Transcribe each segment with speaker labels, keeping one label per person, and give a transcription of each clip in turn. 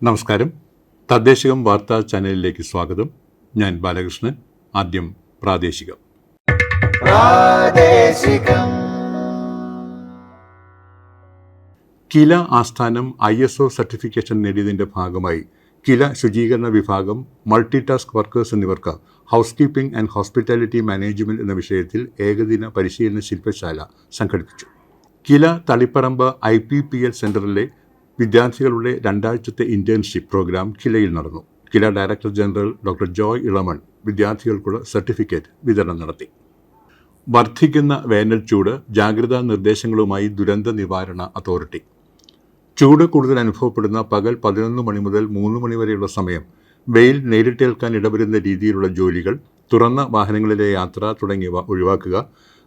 Speaker 1: നമസ്കാരം. തദ്ദേശികം വാർത്താ ചാനലിലേക്ക് സ്വാഗതം. ഞാൻ ബാലകൃഷ്ണൻ. ആദ്യം പ്രാദേശികം. കില ആസ്ഥാനം ISO സർട്ടിഫിക്കേഷൻ നേടിയതിൻ്റെ ഭാഗമായി കില ശുചീകരണ വിഭാഗം, മൾട്ടി ടാസ്ക് വർക്കേഴ്സ് എന്നിവർക്ക് house keeping and hospitality management എന്ന വിഷയത്തിൽ ഏകദിന പരിശീലന ശില്പശാല സംഘടിപ്പിച്ചു. കില തളിപ്പറമ്പ് IPPL സെൻ്ററിലെ വിദ്യാർത്ഥികളുടെ 2 ആഴ്ചത്തെ ഇൻറ്റേൺഷിപ്പ് പ്രോഗ്രാം കിലയിൽ നടന്നു. Kila director general doctor Joy Elamon വിദ്യാർത്ഥികൾക്കുള്ള സർട്ടിഫിക്കറ്റ് വിതരണം നടത്തി. വർദ്ധിക്കുന്ന വേനൽ ചൂട്, ജാഗ്രതാ നിർദ്ദേശങ്ങളുമായി ദുരന്ത നിവാരണ അതോറിറ്റി. ചൂട് കൂടുതൽ അനുഭവപ്പെടുന്ന പകൽ 11 മണി മുതൽ 3 മണി വരെയുള്ള സമയം, വെയിൽ നേരിട്ടേൽക്കാൻ ഇടവരുന്ന രീതിയിലുള്ള ജോലികൾ, തുറന്ന വാഹനങ്ങളിലെ യാത്ര തുടങ്ങിയവ ഒഴിവാക്കുക.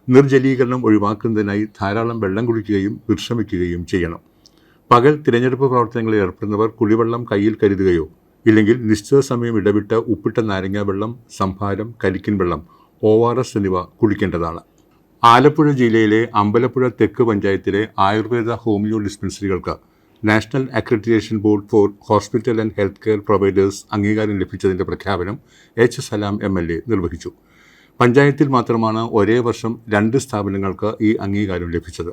Speaker 1: നിർജ്ജലീകരണം ഒഴിവാക്കുന്നതിനായി ധാരാളം വെള്ളം കുടിക്കുകയും വിശ്രമിക്കുകയും ചെയ്യണം. പകൽ തിരഞ്ഞെടുപ്പ് പ്രവർത്തനങ്ങളിൽ ഏർപ്പെടുന്നവർ കുടിവെള്ളം കയ്യിൽ കരുതുകയോ ഇല്ലെങ്കിൽ നിശ്ചിത സമയം ഇടവിട്ട് ഉപ്പിട്ട നാരങ്ങാ വെള്ളം, സംഭാരം, കരിക്കിൻ വെള്ളം, ORS എന്നിവ കുടിക്കേണ്ടതാണ്. ആലപ്പുഴ ജില്ലയിലെ അമ്പലപ്പുഴ തെക്ക് പഞ്ചായത്തിലെ ആയുർവേദ ഹോമിയോ ഡിസ്പെൻസറികൾക്ക് national accreditation board for hospital and health care providers അംഗീകാരം ലഭിച്ചതിൻ്റെ പ്രഖ്യാപനം H. സലാം MLA നിർവഹിച്ചു. പഞ്ചായത്തിൽ മാത്രമാണ് ഒരേ വർഷം 2 സ്ഥാപനങ്ങൾക്ക് ഈ അംഗീകാരം ലഭിച്ചത്.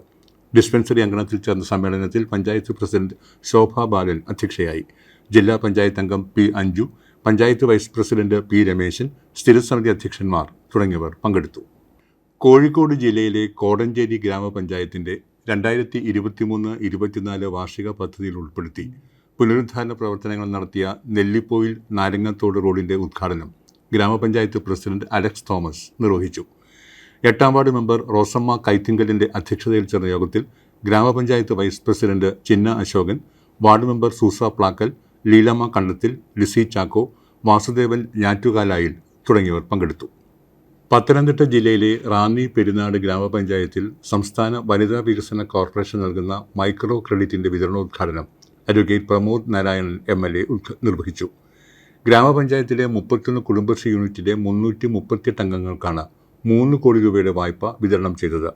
Speaker 1: ഡിസ്പെൻസറി അങ്കണത്തിൽ ചേർന്ന സമ്മേളനത്തിൽ പഞ്ചായത്ത് പ്രസിഡന്റ് ശോഭ ബാലൻ അധ്യക്ഷയായി. ജില്ലാ പഞ്ചായത്ത് അംഗം P. Anju, panchayat vice president P. Rameshan, സ്ഥിരസമിതി അധ്യക്ഷന്മാർ തുടങ്ങിയവർ പങ്കെടുത്തു. കോഴിക്കോട് ജില്ലയിലെ കോടഞ്ചേരി ഗ്രാമപഞ്ചായത്തിൻ്റെ 2023-24 വാർഷിക പദ്ധതിയിൽ ഉൾപ്പെടുത്തി പുനരുദ്ധാരണ പ്രവർത്തനങ്ങൾ നടത്തിയ നെല്ലിപ്പോയിൽ നാരങ്ങത്തോട് റോഡിൻ്റെ ഉദ്ഘാടനം ഗ്രാമപഞ്ചായത്ത് പ്രസിഡന്റ് അലക്സ് തോമസ് നിർവഹിച്ചു. 8ാം വാർഡ് മെമ്പർ റോസമ്മ കൈത്തിങ്കലിൻ്റെ അധ്യക്ഷതയിൽ ചേർന്ന യോഗത്തിൽ ഗ്രാമപഞ്ചായത്ത് vice president Chinna Ashokan, ward member Soosa Plakkal, Leelamma Kandathil, Lissy Chacko, Vasudevan Njattukalayil തുടങ്ങിയവർ പങ്കെടുത്തു. പത്തനംതിട്ട ജില്ലയിലെ റാന്നി പെരുന്നാട് ഗ്രാമപഞ്ചായത്തിൽ സംസ്ഥാന വനിതാ വികസന കോർപ്പറേഷൻ നൽകുന്ന മൈക്രോ ക്രെഡിറ്റിൻ്റെ വിതരണോദ്ഘാടനം അഡ്വക്കേറ്റ് പ്രമോദ് നാരായണൻ MLA നിർവഹിച്ചു. ഗ്രാമപഞ്ചായത്തിലെ 31 കുടുംബശ്രീ യൂണിറ്റിലെ 338 അംഗങ്ങൾക്കാണ് 3 കോടി രൂപയുടെ വായ്പ വിതരണം ചെയ്തത്.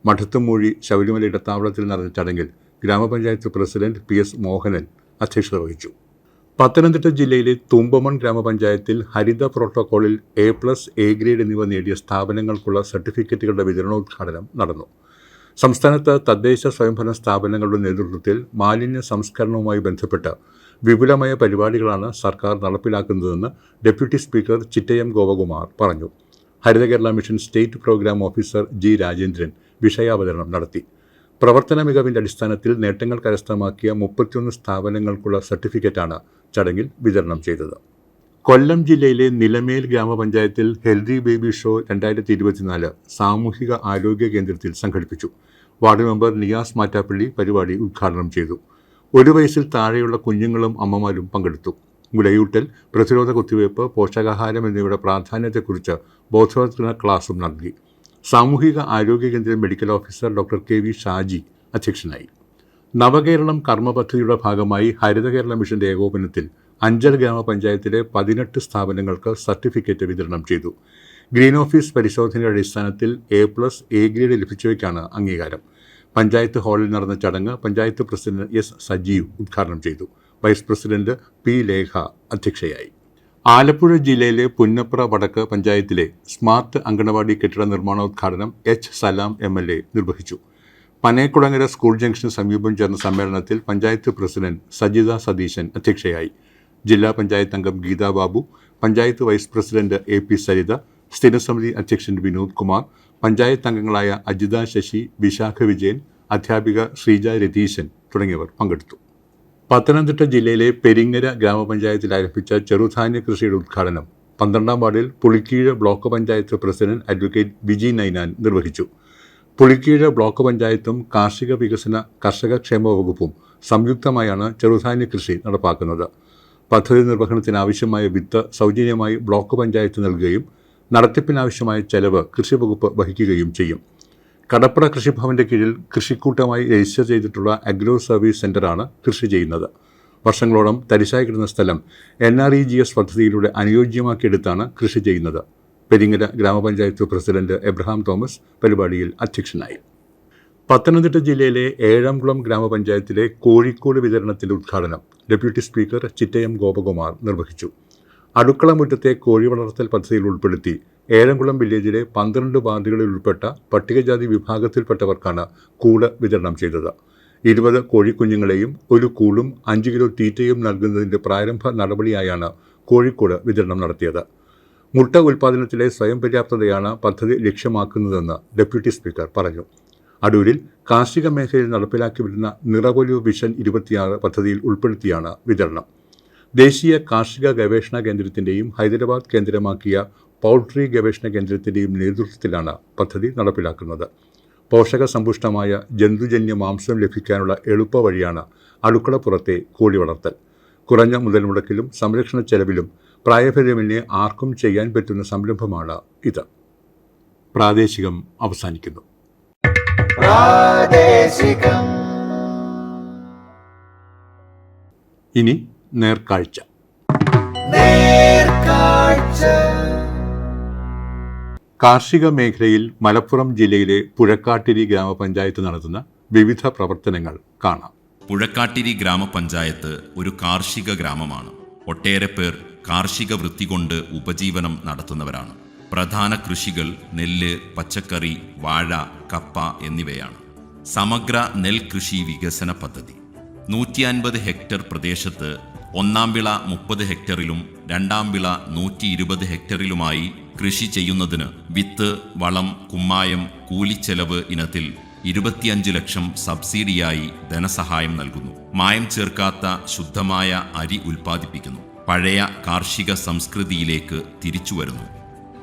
Speaker 1: മഠത്തുമൂഴി ശബരിമല ഇടത്താവളത്തിൽ നടന്ന ചടങ്ങിൽ ഗ്രാമപഞ്ചായത്ത് പ്രസിഡന്റ് PS മോഹനൻ അധ്യക്ഷത വഹിച്ചു. പത്തനംതിട്ട ജില്ലയിലെ തുമ്പമൺ ഗ്രാമപഞ്ചായത്തിൽ ഹരിത പ്രോട്ടോക്കോളിൽ A+, A ഗ്രേഡ് എന്നിവ നേടിയ സ്ഥാപനങ്ങൾക്കുള്ള സർട്ടിഫിക്കറ്റുകളുടെ വിതരണോദ്ഘാടനം നടന്നു. സംസ്ഥാനത്ത് തദ്ദേശ സ്വയംഭരണ സ്ഥാപനങ്ങളുടെ നേതൃത്വത്തിൽ മാലിന്യ സംസ്കരണവുമായി ബന്ധപ്പെട്ട് വിപുലമായ പരിപാടികളാണ് സർക്കാർ നടപ്പിലാക്കുന്നതെന്ന് ഡെപ്യൂട്ടി സ്പീക്കർ ചിറ്റയം ഗോപകുമാർ പറഞ്ഞു. Haritha Kerala mission state programme officer G. Rajendran വിഷയാവതരണം നടത്തി. പ്രവർത്തന മികവിൻ്റെ അടിസ്ഥാനത്തിൽ നേട്ടങ്ങൾ കരസ്ഥമാക്കിയ 31 സ്ഥാപനങ്ങൾക്കുള്ള സർട്ടിഫിക്കറ്റാണ് ചടങ്ങിൽ വിതരണം ചെയ്തത്. കൊല്ലം ജില്ലയിലെ നിലമേൽ ഗ്രാമപഞ്ചായത്തിൽ ഹെൽത്തി ബേബി ഷോ 2024 സാമൂഹിക ആരോഗ്യ കേന്ദ്രത്തിൽ സംഘടിപ്പിച്ചു. വാർഡ് മെമ്പർ നിയാസ് മാറ്റാപ്പള്ളി പരിപാടി ഉദ്ഘാടനം ചെയ്തു. 1 വയസ്സിൽ താഴെയുള്ള കുഞ്ഞുങ്ങളും അമ്മമാരും പങ്കെടുത്തു. മുലയൂട്ടൽ, പ്രതിരോധ കുത്തിവയ്പ്, പോഷകാഹാരം എന്നിവയുടെ പ്രാധാന്യത്തെക്കുറിച്ച് ബോധവത്കരണ ക്ലാസും നൽകി. സാമൂഹിക ആരോഗ്യ കേന്ദ്രം medical officer doctor KV Shaji അധ്യക്ഷനായി. നവകേരളം കർമ്മ പദ്ധതിയുടെ ഭാഗമായി ഹരിത കേരള മിഷന്റെ ഏകോപനത്തിൽ അഞ്ചൽ ഗ്രാമപഞ്ചായത്തിലെ 18 സ്ഥാപനങ്ങൾക്ക് സർട്ടിഫിക്കറ്റ് വിതരണം ചെയ്തു. ഗ്രീൻ ഓഫീസ് പരിശോധനയുടെ അടിസ്ഥാനത്തിൽ A+, A ഗ്രേഡ് ലഭിച്ചവയ്ക്കാണ് അംഗീകാരം. പഞ്ചായത്ത് ഹാളിൽ നടന്ന ചടങ്ങ് പഞ്ചായത്ത് പ്രസിഡന്റ് S. സജീവ് ഉദ്ഘാടനം ചെയ്തു. Vice president P. ലേഖ അധ്യക്ഷയായി. ആലപ്പുഴ ജില്ലയിലെ പുന്നപ്ര വടക്ക് പഞ്ചായത്തിലെ സ്മാർട്ട് അങ്കണവാടി കെട്ടിട നിർമ്മാണോദ്ഘാടനം H. സലാം MLA നിർവഹിച്ചു. പനയക്കുളങ്ങര സ്കൂൾ ജംഗ്ഷന് സമീപം ചേർന്ന സമ്മേളനത്തിൽ പഞ്ചായത്ത് പ്രസിഡന്റ് സജിത സതീശൻ അധ്യക്ഷയായി. ജില്ലാ പഞ്ചായത്ത് അംഗം Geetha Babu, panchayat vice president AP Saritha, സ്ഥിരസമിതി അധ്യക്ഷൻ വിനോദ് കുമാർ, പഞ്ചായത്ത് അംഗങ്ങളായ അജിത ശശി, വിശാഖ വിജയൻ, അധ്യാപിക ശ്രീജ രതീശൻ തുടങ്ങിയവർ പങ്കെടുത്തു. പത്തനംതിട്ട ജില്ലയിലെ പെരിങ്ങര ഗ്രാമപഞ്ചായത്തിൽ ആരംഭിച്ച ചെറുധാന്യ കൃഷിയുടെ ഉദ്ഘാടനം 12ാം വാർഡിൽ Pulikeezh block panchayat president advocate Viji Ninan നിർവഹിച്ചു. പുളിക്കീഴ് ബ്ലോക്ക് പഞ്ചായത്തും കാർഷിക വികസന കർഷക ക്ഷേമ വകുപ്പും സംയുക്തമായാണ് ചെറുധാന്യ കൃഷി നടപ്പാക്കുന്നത്. പദ്ധതി നിർവഹണത്തിനാവശ്യമായ വിത്ത് സൗജന്യമായി ബ്ലോക്ക് പഞ്ചായത്ത് നൽകുകയും നടത്തിപ്പിനാവശ്യമായ ചെലവ് കൃഷി വകുപ്പ് വഹിക്കുകയും ചെയ്യും. കടപ്പുറ കൃഷിഭവന്റെ കീഴിൽ കൃഷിക്കൂട്ടമായി രജിസ്റ്റർ ചെയ്തിട്ടുള്ള അഗ്രോ സർവീസ് സെൻ്ററാണ് കൃഷി ചെയ്യുന്നത്. വർഷങ്ങളോളം തരിശായി കിടന്ന സ്ഥലം NREGS പദ്ധതിയിലൂടെ അനുയോജ്യമാക്കിയെടുത്താണ് കൃഷി ചെയ്യുന്നത്. പെരിങ്ങര ഗ്രാമപഞ്ചായത്ത് പ്രസിഡന്റ് എബ്രഹാം തോമസ് പരിപാടിയിൽ അധ്യക്ഷനായി. പത്തനംതിട്ട ജില്ലയിലെ ഏഴംകുളം ഗ്രാമപഞ്ചായത്തിലെ കോഴിക്കോട് വിതരണത്തിന്റെ ഉദ്ഘാടനം ഡെപ്യൂട്ടി സ്പീക്കർ ചിറ്റയം ഗോപകുമാർ നിർവഹിച്ചു. അടുക്കള മുറ്റത്തെ കോഴി വളർത്തൽ പദ്ധതിയിൽ ഉൾപ്പെടുത്തി ഏഴംകുളം വില്ലേജിലെ 12 വാർഡുകളിൽ ഉൾപ്പെട്ട പട്ടികജാതി വിഭാഗത്തിൽപ്പെട്ടവർക്കാണ് കൂട് വിതരണം ചെയ്തത്. 20 കോഴിക്കുഞ്ഞുങ്ങളെയും ഒരു കൂടും 5 കിലോ തീറ്റയും നൽകുന്നതിന്റെ പ്രാരംഭ നടപടിയായാണ് കോഴിക്കോട് വിതരണം നടത്തിയത്. മുട്ട ഉൽപ്പാദനത്തിലെ സ്വയം പര്യാപ്തതയാണ് പദ്ധതി ലക്ഷ്യമാക്കുന്നതെന്ന് ഡെപ്യൂട്ടി സ്പീക്കർ പറഞ്ഞു. അടൂരിൽ കാർഷിക മേഖലയിൽ നടപ്പിലാക്കി വരുന്ന നിറവൊലു വിഷൻ 26 പദ്ധതിയിൽ ഉൾപ്പെടുത്തിയാണ് വിതരണം. ദേശീയ കാർഷിക ഗവേഷണ കേന്ദ്രത്തിന്റെയും ഹൈദരാബാദ് കേന്ദ്രമാക്കിയ പൗൾട്രി ഗവേഷണ കേന്ദ്രത്തിന്റെയും നേതൃത്വത്തിലാണ് പദ്ധതി നടപ്പിലാക്കുന്നത്. പോഷക സമ്പുഷ്ടമായ ജന്തുജന്യ മാംസം ലഭിക്കാനുള്ള എളുപ്പവഴിയാണ് അടുക്കളപ്പുറത്തെ കോഴി വളർത്തൽ. കുറഞ്ഞ മുതൽ മുടക്കിലും സംരക്ഷണ ചെലവിലും പ്രായഭേദമന്യേ ആർക്കും ചെയ്യാൻ പറ്റുന്ന സംരംഭമാണ് ഇത്. പ്രാദേശികം അവസാനിക്കുന്നു. ഇനി നേർക്കാഴ്ച. കാർഷിക മേഖലയിൽ മലപ്പുറം ജില്ലയിലെ പുഴക്കാട്ടിരി ഗ്രാമപഞ്ചായത്ത് നടത്തുന്ന വിവിധ പ്രവർത്തനങ്ങൾ കാണാം.
Speaker 2: പുഴക്കാട്ടിരി ഗ്രാമപഞ്ചായത്ത് ഒരു കാർഷിക ഗ്രാമമാണ്. ഒട്ടേറെ പേർ കാർഷിക വൃത്തി കൊണ്ട് ഉപജീവനം നടത്തുന്നവരാണ്. പ്രധാന കൃഷികൾ നെല്ല്, പച്ചക്കറി, വാഴ, കപ്പ എന്നിവയാണ്. സമഗ്ര നെൽകൃഷി വികസന പദ്ധതി 150 ഹെക്ടർ പ്രദേശത്ത് ഒന്നാം വിള 30 ഹെക്ടറിലും രണ്ടാം വിള 120 ഹെക്ടറിലുമായി കൃഷി ചെയ്യുന്നതിന് വിത്ത്, വളം, കുമ്മായം, കൂലിച്ചെലവ് ഇനത്തിൽ 25 ലക്ഷം സബ്സിഡിയായി ധനസഹായം നൽകുന്നു. മായം ചേർക്കാത്ത ശുദ്ധമായ അരി ഉൽപ്പാദിപ്പിക്കുന്നു. പഴയ കാർഷിക സംസ്കൃതിയിലേക്ക് തിരിച്ചുവരുന്നു.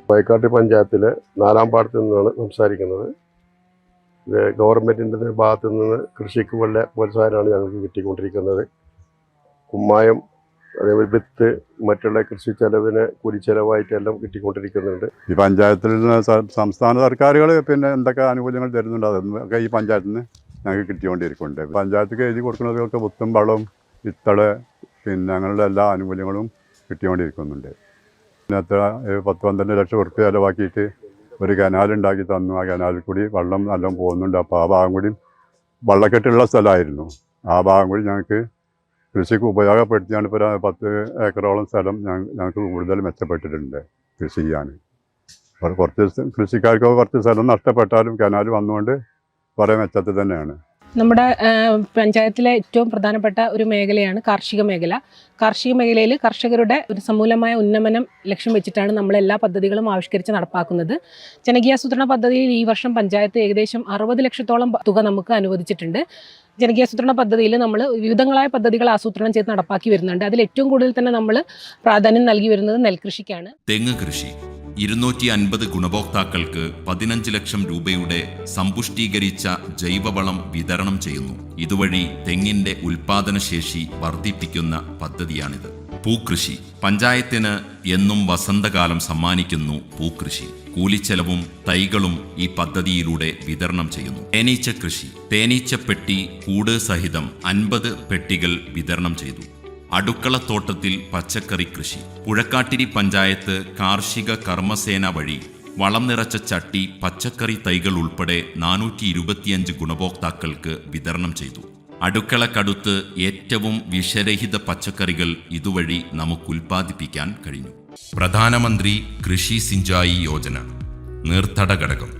Speaker 3: പുഴക്കാട്ടിരി പഞ്ചായത്തിലെ 4-ാം പാടത്തു നിന്നാണ് സംസാരിക്കുന്നത്. ഇത് ഗവൺമെൻറ്റിൻ്റെ ഭാഗത്തു നിന്ന് കൃഷിക്ക് വളരെ പ്രോത്സാഹനമാണ് ഞങ്ങൾക്ക് കിട്ടിക്കൊണ്ടിരിക്കുന്നത്. കുമ്മായം, അതേപോലെ വിത്ത്, മറ്റുള്ള കൃഷി ചെലവിന് കൂലിച്ചെലവായിട്ടെല്ലാം കിട്ടിക്കൊണ്ടിരിക്കുന്നുണ്ട്.
Speaker 4: ഈ പഞ്ചായത്തിൽ നിന്ന് സംസ്ഥാന സർക്കാരുകൾ പിന്നെ എന്തൊക്കെ ആനുകൂല്യങ്ങൾ തരുന്നുണ്ട് അതൊക്കെ ഈ പഞ്ചായത്തിൽ നിന്ന് ഞങ്ങൾക്ക് കിട്ടിക്കൊണ്ടിരിക്കുന്നുണ്ട്. പഞ്ചായത്തിൽ എഴുതി കൊടുക്കുന്നവർക്ക് വിത്തും വളവും വിത്തള് പിന്നെ അങ്ങനെയുള്ള എല്ലാ ആനുകൂല്യങ്ങളും കിട്ടിക്കൊണ്ടിരിക്കുന്നുണ്ട്. പിന്നെ 10-12 ലക്ഷം ഉറുപ്പിക ചിലവാക്കിയിട്ട് ഒരു കനാൽ ഉണ്ടാക്കി തന്നു. ആ കനാലിൽ കൂടി വെള്ളം നല്ലോണം പോകുന്നുണ്ട്. അപ്പോൾ ആ ഭാഗം കൂടി വെള്ളക്കെട്ടുള്ള സ്ഥലമായിരുന്നു. ആ ഭാഗം കൂടി ഞങ്ങൾക്ക് കൃഷിക്ക് ഉപയോഗപ്പെടുത്തിയാണ്. ഇപ്പോൾ 10 ഏക്കറോളം സ്ഥലം ഞങ്ങൾക്ക് കൂടുതൽ മെച്ചപ്പെട്ടിട്ടുണ്ട് കൃഷി ചെയ്യാൻ. കുറച്ച് കൃഷിക്കാർക്ക് കുറച്ച് സ്ഥലം നഷ്ടപ്പെട്ടാലും കനാൽ വന്നുകൊണ്ട് കുറേ മെച്ചത്തിൽ തന്നെയാണ്.
Speaker 5: നമ്മുടെ പഞ്ചായത്തിലെ ഏറ്റവും പ്രധാനപ്പെട്ട ഒരു മേഖലയാണ് കാർഷിക മേഖല. കാർഷിക മേഖലയിൽ കർഷകരുടെ ഒരു സമൂലമായ ഉന്നമനം ലക്ഷ്യം വെച്ചിട്ടാണ് നമ്മൾ എല്ലാ പദ്ധതികളും ആവിഷ്കരിച്ച് നടപ്പാക്കുന്നത്. ജനകീയാസൂത്രണ പദ്ധതിയിൽ ഈ വർഷം പഞ്ചായത്ത് ഏകദേശം 60 ലക്ഷത്തോളം തുക നമുക്ക് അനുവദിച്ചിട്ടുണ്ട്. ജനകീയാസൂത്രണ പദ്ധതിയിൽ നമ്മൾ വിവിധങ്ങളായ പദ്ധതികൾ ആസൂത്രണം ചെയ്ത് നടപ്പാക്കി വരുന്നുണ്ട്. അതിൽ ഏറ്റവും കൂടുതൽ തന്നെ നമ്മൾ പ്രാധാന്യം നൽകി വരുന്നത് നെൽകൃഷിക്കാണ്.
Speaker 2: തെങ്ങ് കൃഷി 250 ഗുണഭോക്താക്കൾക്ക് 15 ലക്ഷം രൂപയുടെ സമ്പുഷ്ടീകരിച്ച ജൈവവളം വിതരണം ചെയ്യുന്നു. ഇതുവഴി തെങ്ങിന്റെ ഉൽപാദനശേഷി വർദ്ധിപ്പിക്കുന്ന പദ്ധതിയാണിത്. പൂക്കൃഷി പഞ്ചായത്തിന് എന്നും വസന്തകാലം സമ്മാനിക്കുന്നു. പൂക്കൃഷി കൂലിച്ചെലവും തൈകളും ഈ പദ്ധതിയിലൂടെ വിതരണം ചെയ്യുന്നു. തേനീച്ച കൃഷി തേനീച്ചപ്പെട്ടി കൂട് സഹിതം 50 പെട്ടികൾ വിതരണം ചെയ്തു. അടുക്കളത്തോട്ടത്തിൽ പച്ചക്കറി കൃഷി പുഴക്കാട്ടിരി പഞ്ചായത്ത് കാർഷിക കർമ്മസേന വഴി വളം നിറച്ച ചട്ടി, പച്ചക്കറി തൈകൾ ഉൾപ്പെടെ 425 ഗുണഭോക്താക്കൾക്ക് വിതരണം ചെയ്തു. അടുക്കളക്കടുത്ത് ഏറ്റവും വിഷരഹിത പച്ചക്കറികൾ ഇതുവഴി നമുക്ക് ഉൽപ്പാദിപ്പിക്കാൻ കഴിഞ്ഞു. പ്രധാനമന്ത്രി കൃഷി സിഞ്ചായി യോജന നീർത്തട ഘടകം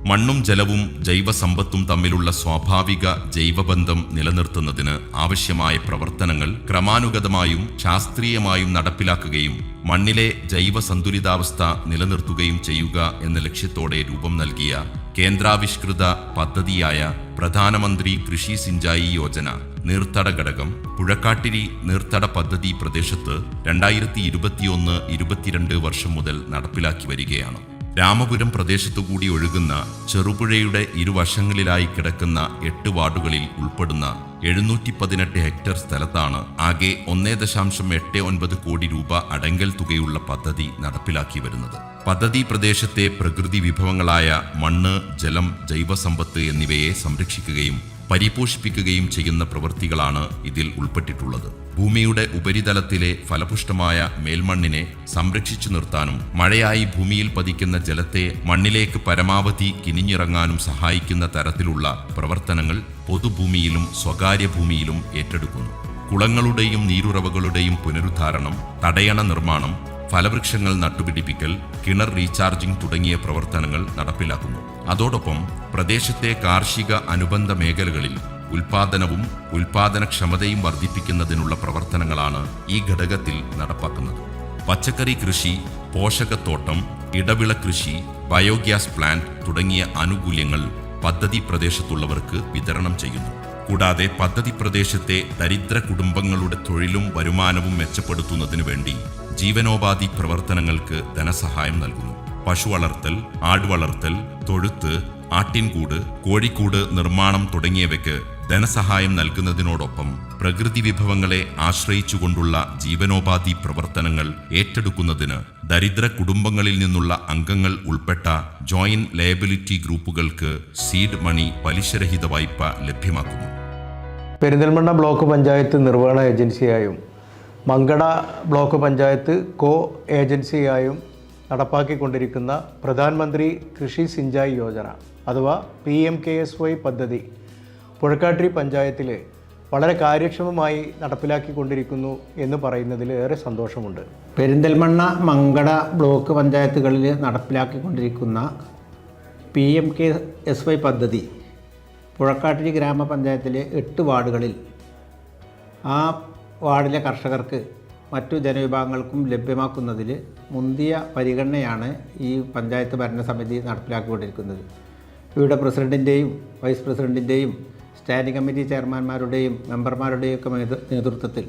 Speaker 2: മണ്ണും ജലവും ജൈവസമ്പത്തും തമ്മിലുള്ള സ്വാഭാവിക ജൈവബന്ധം നിലനിർത്തുന്നതിന് ആവശ്യമായ പ്രവർത്തനങ്ങൾ ക്രമാനുഗതമായും ശാസ്ത്രീയമായും നടപ്പിലാക്കുകയും മണ്ണിലെ ജൈവ സന്തുലിതാവസ്ഥ നിലനിർത്തുകയും ചെയ്യുക എന്ന ലക്ഷ്യത്തോടെ രൂപം നൽകിയ കേന്ദ്രാവിഷ്കൃത പദ്ധതിയായ പ്രധാനമന്ത്രി കൃഷി സിഞ്ചായി യോജന നീർത്തട ഘടകം പുഴക്കാട്ടിരി നീർത്തട പദ്ധതി പ്രദേശത്ത് 2021-22 വർഷം മുതൽ നടപ്പിലാക്കി വരികയാണ്. രാമപുരം പ്രദേശത്തുകൂടി ഒഴുകുന്ന ചെറുപുഴയുടെ ഇരുവശങ്ങളിലായി കിടക്കുന്ന 8 വാർഡുകളിൽ ഉൾപ്പെടുന്ന 718 ഹെക്ടർ സ്ഥലത്താണ് ആകെ 1.89 കോടി രൂപ അടങ്കൽ തുകയുള്ള പദ്ധതി നടപ്പിലാക്കി വരുന്നത്. പദ്ധതി പ്രദേശത്തെ പ്രകൃതി വിഭവങ്ങളായ മണ്ണ്, ജലം, ജൈവസമ്പത്ത് എന്നിവയെ സംരക്ഷിക്കുകയും പരിപോഷിപ്പിക്കുകയും ചെയ്യുന്ന പ്രവൃത്തികളാണ് ഇതിൽ ഉൾപ്പെട്ടിട്ടുള്ളത്. ഭൂമിയുടെ ഉപരിതലത്തിലെ ഫലപുഷ്ടമായ മേൽമണ്ണിനെ സംരക്ഷിച്ചു നിർത്താനും മഴയായി ഭൂമിയിൽ പതിക്കുന്ന ജലത്തെ മണ്ണിലേക്ക് പരമാവധി കിനിഞ്ഞിറങ്ങാനും സഹായിക്കുന്ന തരത്തിലുള്ള പ്രവർത്തനങ്ങൾ പൊതുഭൂമിയിലും സ്വകാര്യ ഭൂമിയിലും ഏറ്റെടുക്കുന്നു. കുളങ്ങളുടെയും നീരുറവകളുടെയും പുനരുദ്ധാരണം, തടയണ നിർമ്മാണം, ഫലവൃക്ഷങ്ങൾ നട്ടുപിടിപ്പിക്കൽ, കിണർ റീചാർജിംഗ് തുടങ്ങിയ പ്രവർത്തനങ്ങൾ നടപ്പിലാക്കുന്നു. അതോടൊപ്പം പ്രദേശത്തെ കാർഷിക അനുബന്ധ മേഖലകളിൽ ഉൽപാദനവും ഉൽപാദനക്ഷമതയും വർദ്ധിപ്പിക്കുന്നതിനുള്ള പ്രവർത്തനങ്ങളാണ് ഈ ഘടകത്തിൽ നടപ്പാക്കുന്നത്. പച്ചക്കറി കൃഷി, പോഷകത്തോട്ടം, ഇടവിള കൃഷി, ബയോഗ്യാസ് പ്ലാന്റ് തുടങ്ങിയ ആനുകൂല്യങ്ങൾ പദ്ധതി പ്രദേശത്തുള്ളവർക്ക് വിതരണം ചെയ്യുന്നു. കൂടാതെ പദ്ധതി പ്രദേശത്തെ ദരിദ്ര കുടുംബങ്ങളുടെ തൊഴിലും വരുമാനവും മെച്ചപ്പെടുത്തുന്നതിനു വേണ്ടി ജീവനോപാധി പ്രവർത്തനങ്ങൾക്ക് ധനസഹായം നൽകുന്നു. പശു വളർത്തൽ, ആടുവളർത്തൽ, തൊഴുത്ത്, ആട്ടിൻകൂട്, കോഴിക്കൂട് നിർമ്മാണം തുടങ്ങിയവയ്ക്ക് ധനസഹായം നൽകുന്നതിനോടൊപ്പം പ്രകൃതി വിഭവങ്ങളെ ആശ്രയിച്ചുകൊണ്ടുള്ള ജീവനോപാധി പ്രവർത്തനങ്ങൾ ഏറ്റെടുക്കുന്നതിന് ദരിദ്ര കുടുംബങ്ങളിൽ നിന്നുള്ള അംഗങ്ങൾ ഉൾപ്പെട്ട ജോയിന്റ് ലയബിലിറ്റി ഗ്രൂപ്പുകൾക്ക് സീഡ് മണി പലിശരഹിത വായ്പ ലഭ്യമാക്കുന്നു.
Speaker 6: പെരിന്തൽമണ്ണ ബ്ലോക്ക് പഞ്ചായത്ത് നിർവഹണ ഏജൻസിയായും മങ്കട ബ്ലോക്ക് പഞ്ചായത്ത് കോ ഏജൻസിയായും നടപ്പാക്കിക്കൊണ്ടിരിക്കുന്ന പ്രധാനമന്ത്രി കൃഷി സിഞ്ചായി യോജന അഥവാ PMKSY പദ്ധതി പുഴക്കാട്ടിരി പഞ്ചായത്തിൽ വളരെ കാര്യക്ഷമമായി നടപ്പിലാക്കിക്കൊണ്ടിരിക്കുന്നു എന്ന് പറയുന്നതിൽ ഏറെ സന്തോഷമുണ്ട്.
Speaker 7: പെരിന്തൽമണ്ണ മങ്കട ബ്ലോക്ക് പഞ്ചായത്തുകളിൽ നടപ്പിലാക്കിക്കൊണ്ടിരിക്കുന്ന PMKSY പദ്ധതി പുഴക്കാട്ടിരി ഗ്രാമപഞ്ചായത്തിലെ 8 വാർഡുകളിൽ ആ വാർഡിലെ കർഷകർക്ക് മറ്റു ജനവിഭാഗങ്ങൾക്കും ലഭ്യമാക്കുന്നതിൽ മുന്തിയ പരിഗണനയാണ് ഈ പഞ്ചായത്ത് ഭരണസമിതി നടപ്പിലാക്കിക്കൊണ്ടിരിക്കുന്നത്. ഇവിടെ പ്രസിഡൻറ്റിൻ്റെയും വൈസ് പ്രസിഡൻറ്റിൻ്റെയും സ്റ്റാൻഡിംഗ് കമ്മിറ്റി ചെയർമാൻമാരുടെയും മെമ്പർമാരുടെയും ഒക്കെ നേതൃത്വത്തിൽ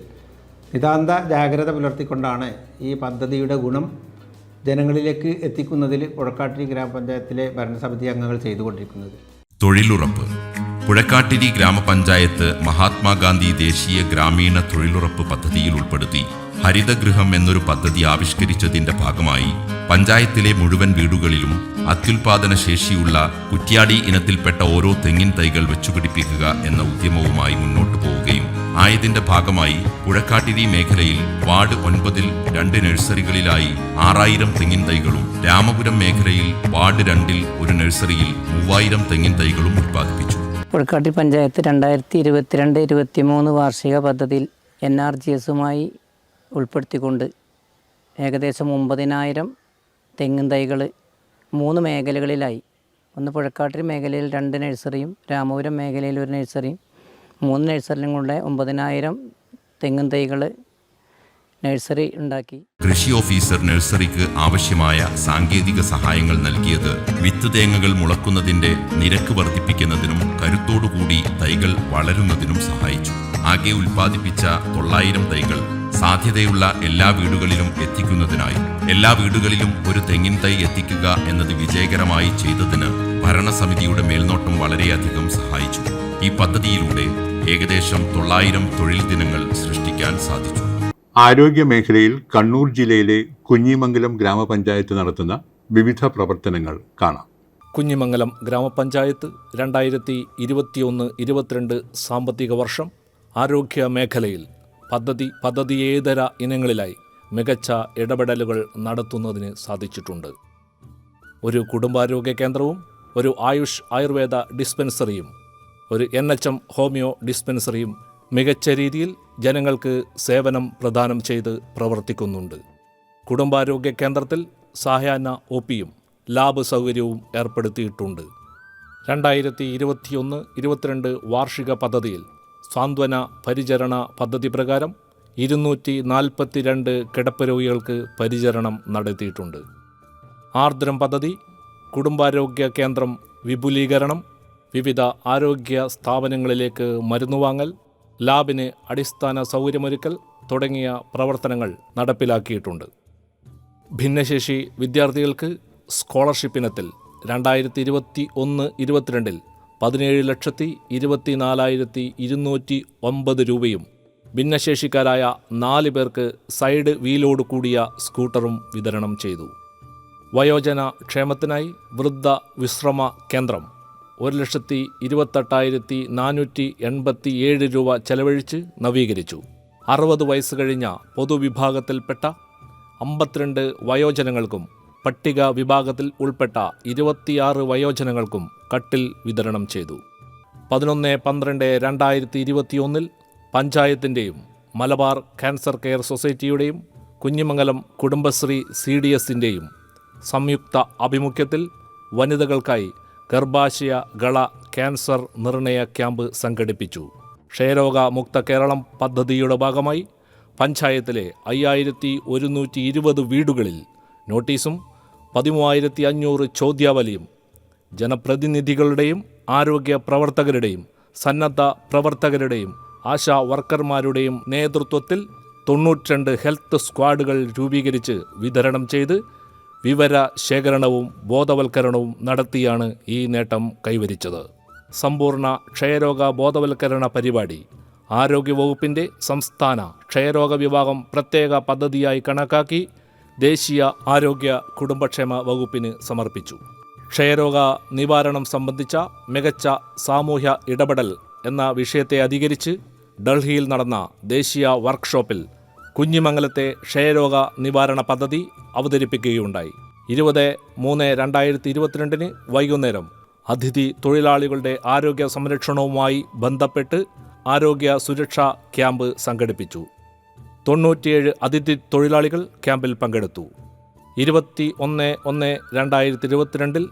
Speaker 7: നിതാന്ത ജാഗ്രത പുലർത്തിക്കൊണ്ടാണ് ഈ പദ്ധതിയുടെ ഗുണം ജനങ്ങളിലേക്ക് എത്തിക്കുന്നതിൽ പുഴക്കാട്ടിരി ഗ്രാമപഞ്ചായത്തിലെ ഭരണസമിതി അംഗങ്ങൾ ചെയ്തുകൊണ്ടിരിക്കുന്നത്.
Speaker 2: തൊഴിലുറപ്പ്. പുഴക്കാട്ടിരി ഗ്രാമപഞ്ചായത്ത് മഹാത്മാഗാന്ധി ദേശീയ ഗ്രാമീണ തൊഴിലുറപ്പ് പദ്ധതിയിൽ ഉൾപ്പെടുത്തി ഹരിതഗൃഹം എന്നൊരു പദ്ധതി ആവിഷ്കരിച്ചതിന്റെ ഭാഗമായി പഞ്ചായത്തിലെ മുഴുവൻ വീടുകളിലും അത്യുൽപാദന ശേഷിയുള്ള കുറ്റ്യാടി ഇനത്തിൽപ്പെട്ട ഓരോ തെങ്ങിൻ തൈകൾ വെച്ചുപിടിപ്പിക്കുക എന്ന ഉദ്യമവുമായി മുന്നോട്ടു പോവുകയും ആയതിന്റെ ഭാഗമായി പുഴക്കാട്ടിരി മേഖലയിൽ വാർഡ് 9-ൽ 2 നഴ്സറികളിലായി 6000 തെങ്ങിൻ തൈകളും രാമപുരം മേഖലയിൽ വാർഡ് 2-ൽ ഒരു നഴ്സറിയിൽ 3000 തെങ്ങിൻ തൈകളും ഉൽപ്പാദിപ്പിച്ചു.
Speaker 8: പുഴക്കാട്ടിരി പഞ്ചായത്ത് 2022-23 വാർഷിക പദ്ധതിയിൽ NRGSുമായി ഉൾപ്പെടുത്തിക്കൊണ്ട് ഏകദേശം 9000 തെങ്ങിൻ തൈകൾ 3 മേഖലകളിലായി, ഒന്ന് പുഴക്കാട്ടിരി മേഖലയിൽ 2 നഴ്സറിയും രാമപുരം മേഖലയിൽ 1 നഴ്സറിയും 3 നഴ്സറിലും കൊണ്ട് 9000 തെങ്ങിൻ തൈകൾ നഴ്സറി ഉണ്ടാക്കി.
Speaker 2: കൃഷി ഓഫീസർ നഴ്സറിക്ക് ആവശ്യമായ സാങ്കേതിക സഹായങ്ങൾ നൽകിയത് വിത്ത് തേങ്ങകൾ മുളക്കുന്നതിന്റെ നിരക്ക് വർദ്ധിപ്പിക്കുന്നതിനും കരുത്തോടുകൂടി തൈകൾ വളരുന്നതിനും സഹായിച്ചു. ആകെ ഉൽപ്പാദിപ്പിച്ച 900 തൈകൾ സാധ്യതയുള്ള എല്ലാ വീടുകളിലും എത്തിക്കുന്നതിനായി എല്ലാ വീടുകളിലും ഒരു തെങ്ങിൻ തൈ എത്തിക്കുക എന്നത് വിജയകരമായി ചെയ്തതിന് ഭരണസമിതിയുടെ മേൽനോട്ടം വളരെയധികം സഹായിച്ചു. ഈ പദ്ധതിയിലൂടെ ഏകദേശം 900 തൊഴിൽ ദിനങ്ങൾ സൃഷ്ടിക്കാൻ സാധിച്ചു.
Speaker 1: ആരോഗ്യ മേഖലയിൽ കണ്ണൂർ ജില്ലയിലെ കുഞ്ഞിമംഗലം ഗ്രാമപഞ്ചായത്ത് നടത്തുന്ന വിവിധ പ്രവർത്തനങ്ങൾ കാണാം.
Speaker 9: കുഞ്ഞിമംഗലം ഗ്രാമപഞ്ചായത്ത് 2021-22 സാമ്പത്തിക വർഷം ആരോഗ്യ മേഖലയിൽ പദ്ധതിയേതര ഇനങ്ങളിലായി മികച്ച ഇടപെടലുകൾ നടത്തുന്നതിന് സാധിച്ചിട്ടുണ്ട്. ഒരു കുടുംബാരോഗ്യ കേന്ദ്രവും ഒരു ആയുർവേദ ഡിസ്പെൻസറിയും ഒരു NHM ഹോമിയോ ഡിസ്പെൻസറിയും മികച്ച രീതിയിൽ ജനങ്ങൾക്ക് സേവനം പ്രദാനം ചെയ്ത് പ്രവർത്തിക്കുന്നുണ്ട്. കുടുംബാരോഗ്യ കേന്ദ്രത്തിൽ സായാഹ്ന OPയും ലാബ് സൗകര്യവും ഏർപ്പെടുത്തിയിട്ടുണ്ട്. 2021-22 വാർഷിക പദ്ധതിയിൽ സാന്ത്വന പരിചരണ പദ്ധതി പ്രകാരം 242 കിടപ്പ് രോഗികൾക്ക് പരിചരണം നടത്തിയിട്ടുണ്ട്. ആർദ്രം പദ്ധതി, കുടുംബാരോഗ്യ കേന്ദ്രം വിപുലീകരണം, വിവിധ ആരോഗ്യ സ്ഥാപനങ്ങളിലേക്ക് മരുന്നുവാങ്ങൽ, ലാബിന് അടിസ്ഥാന സൗകര്യമൊരുക്കൽ തുടങ്ങിയ പ്രവർത്തനങ്ങൾ നടപ്പിലാക്കിയിട്ടുണ്ട്. ഭിന്നശേഷി വിദ്യാർത്ഥികൾക്ക് സ്കോളർഷിപ്പ് ഇനത്തിൽ 2021-22 17,24,209 രൂപയും ഭിന്നശേഷിക്കാരായ 4 പേർക്ക് സൈഡ് വീലോട് കൂടിയ സ്കൂട്ടറും വിതരണം ചെയ്തു. വയോജന ക്ഷേമത്തിനായി വൃദ്ധ വിശ്രമ കേന്ദ്രം, 1,28,487 രൂപ ചെലവഴിച്ച് നവീകരിച്ചു. 60 വയസ്സ് കഴിഞ്ഞ പൊതുവിഭാഗത്തിൽപ്പെട്ട 52 വയോജനങ്ങൾക്കും പട്ടിക വിഭാഗത്തിൽ ഉൾപ്പെട്ട 26 വയോജനങ്ങൾക്കും കട്ടിൽ വിതരണം ചെയ്തു. 11/12/2021 പഞ്ചായത്തിൻ്റെയും മലബാർ ക്യാൻസർ കെയർ സൊസൈറ്റിയുടെയും കുഞ്ഞിമംഗലം കുടുംബശ്രീ CDSൻ്റെയും സംയുക്ത ആഭിമുഖ്യത്തിൽ വനിതകൾക്കായി ഗർഭാശയ ഗള ക്യാൻസർ നിർണയ ക്യാമ്പ് സംഘടിപ്പിച്ചു. ക്ഷയരോഗ മുക്ത കേരളം പദ്ധതിയുടെ ഭാഗമായി പഞ്ചായത്തിലെ 5120 വീടുകളിൽ നോട്ടീസും 13,500 ചോദ്യാവലിയും ജനപ്രതിനിധികളുടെയും ആരോഗ്യ പ്രവർത്തകരുടെയും സന്നദ്ധ പ്രവർത്തകരുടെയും ആശാ വർക്കർമാരുടെയും നേതൃത്വത്തിൽ 92 ഹെൽത്ത് സ്ക്വാഡുകൾ രൂപീകരിച്ച് വിതരണം ചെയ്ത് വിവര ശേഖരണവും ബോധവൽക്കരണവും നടത്തിയാണ് ഈ നേട്ടം കൈവരിച്ചത്. സമ്പൂർണ്ണ ക്ഷയരോഗ ബോധവൽക്കരണ പരിപാടി ആരോഗ്യവകുപ്പിൻ്റെ സംസ്ഥാന ക്ഷയരോഗ വിഭാഗം പ്രത്യേക പദ്ധതിയായി കണക്കാക്കി ദേശീയ ആരോഗ്യ കുടുംബക്ഷേമ വകുപ്പിന് സമർപ്പിച്ചു. ക്ഷയരോഗ നിവാരണം സംബന്ധിച്ച മികച്ച സാമൂഹ്യ ഇടപെടൽ എന്ന വിഷയത്തെ അധികരിച്ച് ഡൽഹിയിൽ നടന്ന ദേശീയ വർക്ക്ഷോപ്പിൽ കുഞ്ഞിമംഗലത്തെ ക്ഷയരോഗ നിവാരണ പദ്ധതി അവതരിപ്പിക്കുകയുണ്ടായി. 20/3/2022 വൈകുന്നേരം അതിഥി തൊഴിലാളികളുടെ ആരോഗ്യ സംരക്ഷണവുമായി ബന്ധപ്പെട്ട് ആരോഗ്യ സുരക്ഷാ ക്യാമ്പ് സംഘടിപ്പിച്ചു. 97 അതിഥി തൊഴിലാളികൾ ക്യാമ്പിൽ പങ്കെടുത്തു. 21/1/2022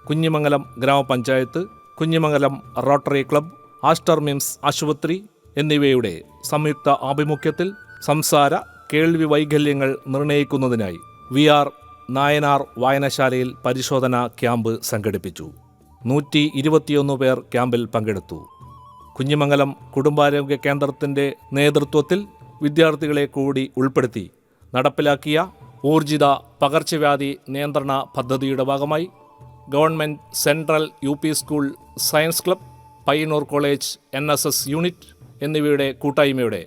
Speaker 9: കുഞ്ഞിമംഗലം ഗ്രാമപഞ്ചായത്ത്, Kunhimangalam rotary club, Aster MIMS ആശുപത്രി എന്നിവയുടെ സംയുക്ത ആഭിമുഖ്യത്തിൽ സംസാര കേൾവി വൈകല്യങ്ങൾ നിർണ്ണയിക്കുന്നതിനായി VR നായനാർ വായനശാലയിൽ പരിശോധനാ ക്യാമ്പ് സംഘടിപ്പിച്ചു. 121 പേർ ക്യാമ്പിൽ പങ്കെടുത്തു. കുഞ്ഞിമംഗലം കുടുംബാരോഗ്യ കേന്ദ്രത്തിൻ്റെ നേതൃത്വത്തിൽ വിദ്യാർത്ഥികളെ കൂടി ഉൾപ്പെടുത്തി നടപ്പിലാക്കിയ ഊർജിത പകർച്ചവ്യാധി നിയന്ത്രണ പദ്ധതിയുടെ ഭാഗമായി government central UP school science club, Payyanur college NSS unit എന്നിവയുടെ കൂട്ടായ്മയോടെ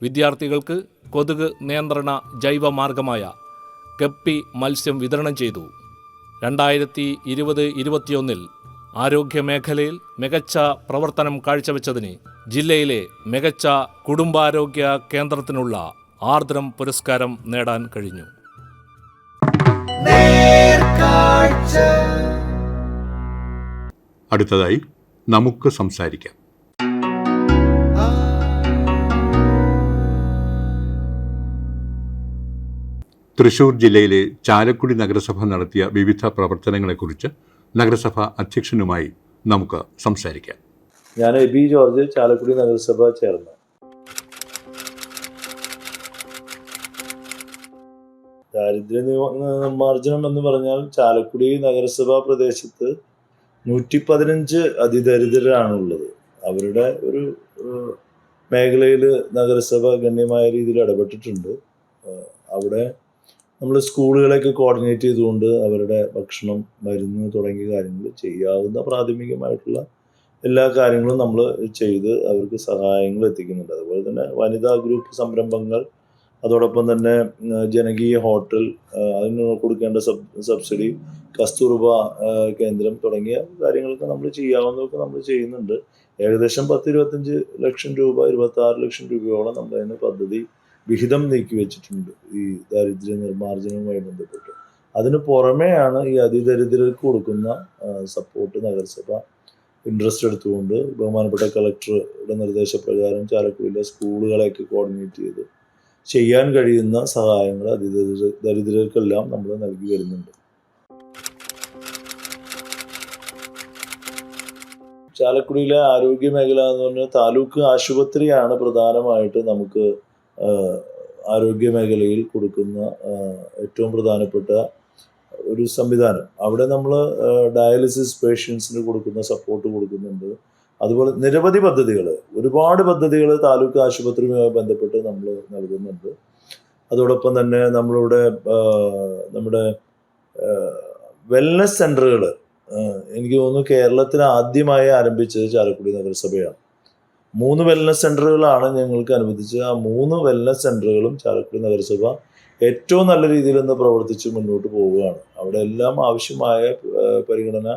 Speaker 9: വിദ്യാർത്ഥികൾക്ക് കൊതുക് നിയന്ത്രണ ജൈവമാർഗമായ ഗപ്പി മത്സ്യം വിതരണം ചെയ്തു. 2020-21 ആരോഗ്യമേഖലയിൽ മികച്ച പ്രവർത്തനം കാഴ്ചവെച്ചതിന് ജില്ലയിലെ മികച്ച കുടുംബാരോഗ്യ കേന്ദ്രത്തിനുള്ള ആർദ്രം പുരസ്കാരം നേടാൻ കഴിഞ്ഞു.
Speaker 1: അടുത്തതായി നമുക്ക് സംസാരിക്കാം. തൃശൂർ ജില്ലയിലെ ചാലക്കുടി നഗരസഭ നടത്തിയ വിവിധ പ്രവർത്തനങ്ങളെക്കുറിച്ച് നഗരസഭ അധ്യക്ഷനുമായി നമുക്ക് സംസാരിക്കാം.
Speaker 10: ഞാൻ എബി ജോർജ്, ചാലക്കുടി നഗരസഭ ചെയർമാൻ. ദാരിദ്ര്യ നിർമ്മാർജ്ജനം എന്ന് പറഞ്ഞാൽ ചാലക്കുടി നഗരസഭാ പ്രദേശത്ത് 115 അതിദരിദ്രരാണുള്ളത്. അവരുടെ ഒരു മേഖലയിൽ നഗരസഭ ഗണ്യമായ രീതിയിൽ ഇടപെട്ടിട്ടുണ്ട്. അവിടെ നമ്മൾ സ്കൂളുകളെയൊക്കെ കോർഡിനേറ്റ് ചെയ്തുകൊണ്ട് അവരുടെ ഭക്ഷണം, മരുന്ന് തുടങ്ങിയ കാര്യങ്ങൾ ചെയ്യാവുന്ന പ്രാഥമികമായിട്ടുള്ള എല്ലാ കാര്യങ്ങളും നമ്മൾ ചെയ്ത് അവർക്ക് സഹായങ്ങൾ എത്തിക്കുന്നുണ്ട്. അതുപോലെ തന്നെ വനിതാ ഗ്രൂപ്പ് സംരംഭങ്ങൾ, അതോടൊപ്പം തന്നെ ജനകീയ ഹോട്ടൽ, അതിന് കൊടുക്കേണ്ട സബ്സിഡി, കസ്തൂർബ കേന്ദ്രം തുടങ്ങിയ കാര്യങ്ങളൊക്കെ നമ്മൾ ചെയ്യാവുന്നതൊക്കെ നമ്മൾ ചെയ്യുന്നുണ്ട്. ഏകദേശം 10-25 ലക്ഷം രൂപ, 26 ലക്ഷം രൂപയോളം നമ്മൾ അതിന് പദ്ധതി വിഹിതം നീക്കി വെച്ചിട്ടുണ്ട് ഈ ദാരിദ്ര്യ നിർമ്മാർജ്ജനവുമായി ബന്ധപ്പെട്ട്. അതിന് പുറമെയാണ് ഈ അതിദരിദ്രർക്ക് കൊടുക്കുന്ന സപ്പോർട്ട് നഗരസഭ ഇൻട്രസ്റ്റ് എടുത്തുകൊണ്ട് ബഹുമാനപ്പെട്ട കളക്ടറുടെ നിർദ്ദേശപ്രകാരം ചാലക്കുടിയിലെ സ്കൂളുകളെയൊക്കെ കോർഡിനേറ്റ് ചെയ്ത് ചെയ്യാൻ കഴിയുന്ന സഹായങ്ങൾ ദരിദ്രർക്കെല്ലാം നമ്മൾ നൽകി വരുന്നുണ്ട്. ചാലക്കുടിയിലെ ആരോഗ്യ മേഖല എന്ന് പറഞ്ഞാൽ താലൂക്ക് ആശുപത്രിയാണ് പ്രധാനമായിട്ട് നമുക്ക് ആരോഗ്യ മേഖലയിൽ കൊടുക്കുന്ന ഏറ്റവും പ്രധാനപ്പെട്ട ഒരു സംവിധാനം. അവിടെ നമ്മൾ ഡയാലിസിസ് പേഷ്യൻസിന് കൊടുക്കുന്ന സപ്പോർട്ട് കൊടുക്കുന്നുണ്ട്. അതുപോലെ നിരവധി പദ്ധതികൾ, ഒരുപാട് പദ്ധതികൾ താലൂക്ക് ആശുപത്രിയുമായി ബന്ധപ്പെട്ട് നമ്മൾ നൽകുന്നുണ്ട്. അതോടൊപ്പം തന്നെ നമ്മുടെ വെൽനസ് സെൻ്ററുകൾ എനിക്ക് തോന്നുന്നു കേരളത്തിൽ ആദ്യമായി ആരംഭിച്ചത് ചാലക്കുടി നഗരസഭയാണ്. 3 വെൽനസ് സെൻ്ററുകളാണ് ഞങ്ങൾക്ക് അനുവദിച്ചത്. ആ 3 വെൽനസ് സെൻ്ററുകളും ചാലക്കുടി നഗരസഭ ഏറ്റവും നല്ല രീതിയിൽ നിന്ന് പ്രവർത്തിച്ച് മുന്നോട്ട് പോവുകയാണ്. അവിടെ എല്ലാം ആവശ്യമായ പരിഗണന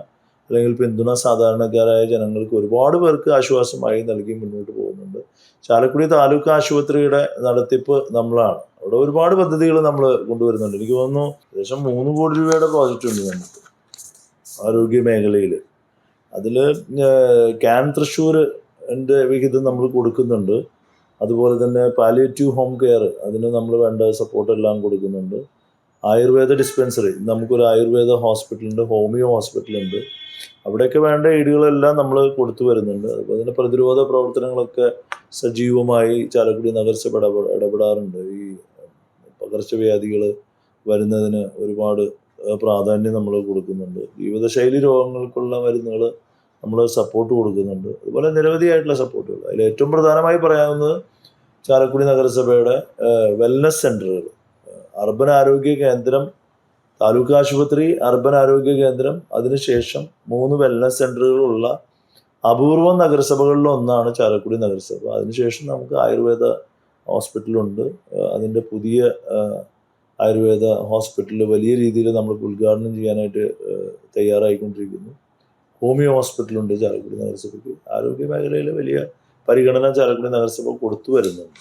Speaker 10: അല്ലെങ്കിൽ പിന്തുണ സാധാരണക്കാരായ ജനങ്ങൾക്ക് ഒരുപാട് പേർക്ക് ആശ്വാസമായി നൽകി മുന്നോട്ട് പോകുന്നുണ്ട്. ചാലക്കുടി താലൂക്ക് ആശുപത്രിയുടെ നടത്തിപ്പ് നമ്മളാണ്. അവിടെ ഒരുപാട് പദ്ധതികൾ നമ്മൾ കൊണ്ടുവരുന്നുണ്ട്. എനിക്ക് തോന്നുന്നു ഏകദേശം 3 കോടി രൂപയുടെ പ്രോജക്റ്റ് ഉണ്ട് നമുക്ക് ആരോഗ്യ മേഖലയിൽ. അതിൽ ക്യാൻ തൃശ്ശൂരിൻ്റെ വിഹിതം നമ്മൾ കൊടുക്കുന്നുണ്ട്. അതുപോലെ തന്നെ പാലിയേറ്റീവ് ഹോം കെയർ, അതിന് നമ്മൾ വേണ്ട സപ്പോർട്ടെല്ലാം കൊടുക്കുന്നുണ്ട്. ആയുർവേദ ഡിസ്പെൻസറി, നമുക്കൊരു ആയുർവേദ ഹോസ്പിറ്റലുണ്ട്, ഹോമിയോ ഹോസ്പിറ്റലുണ്ട്. അവിടെയൊക്കെ വേണ്ട എയ്ഡുകളെല്ലാം നമ്മൾ കൊടുത്തു വരുന്നുണ്ട്. അതുപോലെ തന്നെ പ്രതിരോധ പ്രവർത്തനങ്ങളൊക്കെ സജീവമായി ചാലക്കുടി നഗരസഭ ഇടപെടാറുണ്ട്. ഈ പകർച്ചവ്യാധികൾ വരുന്നതിന് ഒരുപാട് പ്രാധാന്യം നമ്മൾ കൊടുക്കുന്നുണ്ട്. ജീവിതശൈലി രോഗങ്ങൾക്കുള്ള മരുന്നുകൾ നമ്മൾ സപ്പോർട്ട് കൊടുക്കുന്നുണ്ട്. അതുപോലെ നിരവധിയായിട്ടുള്ള സപ്പോർട്ടുകൾ. അതിൽ ഏറ്റവും പ്രധാനമായി പറയാവുന്നത് ചാലക്കുടി നഗരസഭയുടെ വെൽനസ് സെൻ്ററുകൾ, അർബൻ ആരോഗ്യ കേന്ദ്രം, താലൂക്ക് ആശുപത്രി, അർബൻ ആരോഗ്യ കേന്ദ്രം, അതിനുശേഷം 3 വെൽനസ് സെൻ്ററുകളുള്ള അപൂർവം നഗരസഭകളിൽ ഒന്നാണ് ചാലക്കുടി നഗരസഭ. അതിനുശേഷം നമുക്ക് ആയുർവേദ ഹോസ്പിറ്റലുണ്ട്. അതിൻ്റെ പുതിയ ആയുർവേദ ഹോസ്പിറ്റൽ വലിയ രീതിയിൽ നമ്മൾ ഉദ്ഘാടനം ചെയ്യാനായിട്ട് തയ്യാറായിക്കൊണ്ടിരിക്കുന്നു. ഹോമിയോ ഹോസ്പിറ്റലുണ്ട് ചാലക്കുടി നഗരസഭയ്ക്ക്. ആരോഗ്യ മേഖലയിൽ വലിയ പരിഗണന ചാലക്കുടി നഗരസഭ കൊടുത്തു വരുന്നുണ്ട്.